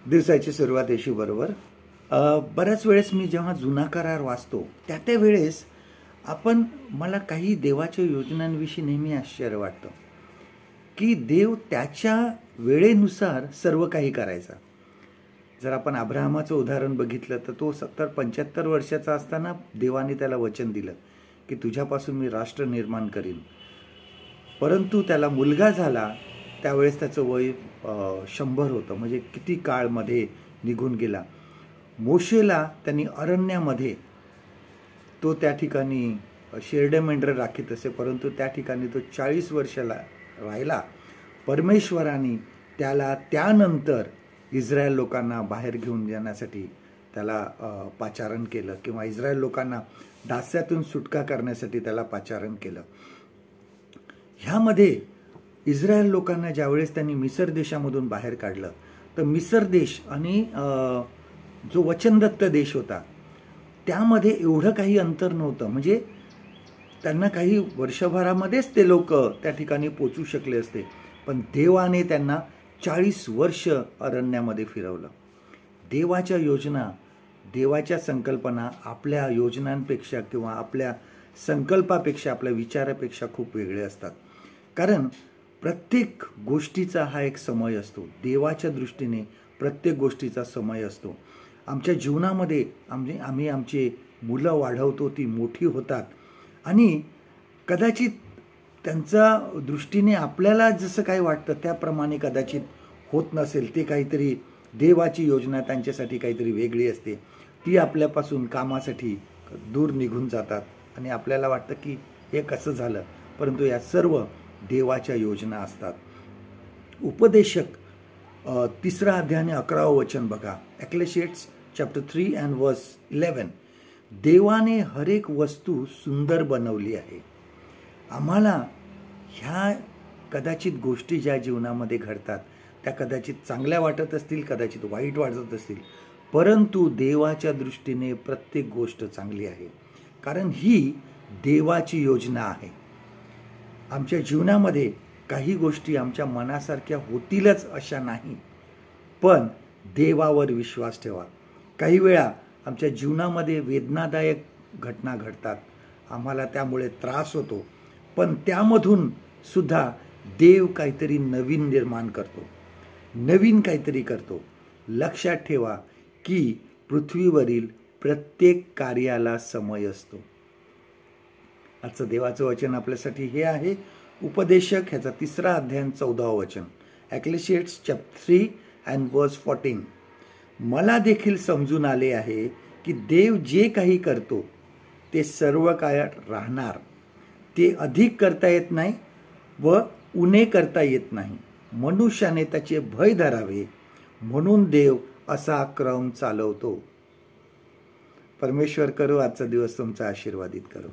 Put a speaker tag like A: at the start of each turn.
A: दिवसाची सुरुवात येशू बरोबर. बऱ्याच वेळेस मी जेव्हा जुना करार वाचतो त्या वेळेस मला काही देवाच्या योजनांविषयी नेहमी आश्चर्य वाटतं की देव त्याच्या वेळेनुसार सर्व काही करायचा. जर आपण अब्राहमाचं उदाहरण बघितलं तर तो 70-75 वर्षाचा असताना देवाने त्याला वचन दिलं की तुझ्यापासून मी राष्ट्र निर्माण करीन. परंतु त्याला मुलगा झाला त्यावेळेस त्याचं वय 100 होतं. म्हणजे किती काळमध्ये निघून गेला. मोशेला त्यांनी अरण्यामध्ये तो त्या ठिकाणी शेरडे मेंढरं राखीत असे, परंतु त्या ठिकाणी तो 40 वर्षाला राहिला. परमेश्वराने त्याला त्यानंतर इस्रायल लोकांना बाहेर घेऊन जाण्यासाठी त्याला पाचारण केलं किंवा इस्रायल लोकांना दास्यातून सुटका करण्यासाठी त्याला पाचारण केलं. ह्यामध्ये इस्रायल लोकांना ज्यावेळेस त्यांनी मिसर देशामधून बाहेर काढलं तर मिसर देश आणि जो वचनदत्त देश होता त्यामध्ये एवढं काही अंतर नव्हतं. म्हणजे त्यांना काही वर्षभरामध्येच ते लोक त्या ठिकाणी पोचू शकले असते, पण देवाने त्यांना 40 वर्ष अरण्यामध्ये फिरवलं. देवाच्या योजना, देवाच्या संकल्पना आपल्या योजनांपेक्षा किंवा आपल्या संकल्पापेक्षा, आपल्या विचारापेक्षा खूप वेगळे असतात. कारण प्रत्येक गोष्टीचा हा एक समय असतो. देवाच्या दृष्टीने प्रत्येक गोष्टीचा समय असतो. आमच्या जीवनामध्ये आम्ही आमची मुलं वाढवतो, ती मोठी होतात आणि कदाचित त्यांच्या दृष्टीने आपल्याला जसं काही वाटतं त्याप्रमाणे कदाचित होत नसेल. ते काहीतरी देवाची योजना त्यांच्यासाठी काहीतरी वेगळी असते. ती आपल्यापासून कामासाठी दूर निघून जातात आणि आपल्याला वाटतं की हे कसं झालं, परंतु या सर्व देवाच्या योजना असतात. उपदेशक 3 अध्याय 11 वचन बघा. एक्लेशियास्टिस चॅप्टर 3 and verse 11. देवाने हर एक वस्तू सुंदर बनवली आहे. आम्हाला ह्या कदाचित गोष्टी ज्या जीवनामध्ये घडतात त्या कदाचित चांगल्या वाटत असतील, कदाचित वाईट वाटत असतील, परंतु देवाच्या दृष्टीने प्रत्येक गोष्ट चांगली आहे. कारण ही देवाची योजना आहे. आमच्या जीवनामध्ये काही गोष्टी आमच्या मनासारख्या होतीलच अशा नाही, पण देवावर विश्वास ठेवा. काही वेळा आमच्या जीवनामध्ये वेदनादायक घटना घडतात, आम्हाला त्यामुळे त्रास होतो, पण त्यामधून सुद्धा देव काहीतरी नवीन निर्माण करतो, नवीन काहीतरी करतो. लक्षात ठेवा की पृथ्वीवरील प्रत्येक कार्याला समय असतो. आजचं देवाचं वचन आपल्यासाठी हे आहे. उपदेशक ह्याचा 3 अध्याय 14 वचन. एक्लेशियास्टिस चॅप्टर 3 and verse 14. मला देखील समजून आले आहे की देव जे काही करतो ते सर्व काळात राहणार. ते अधिक करता येत नाही व उणे करता येत नाही. मनुष्याने त्याचे भय धरावे म्हणून देव असा क्रम चालवतो. परमेश्वर करो आजचा दिवस तुमचा आशीर्वादित करो.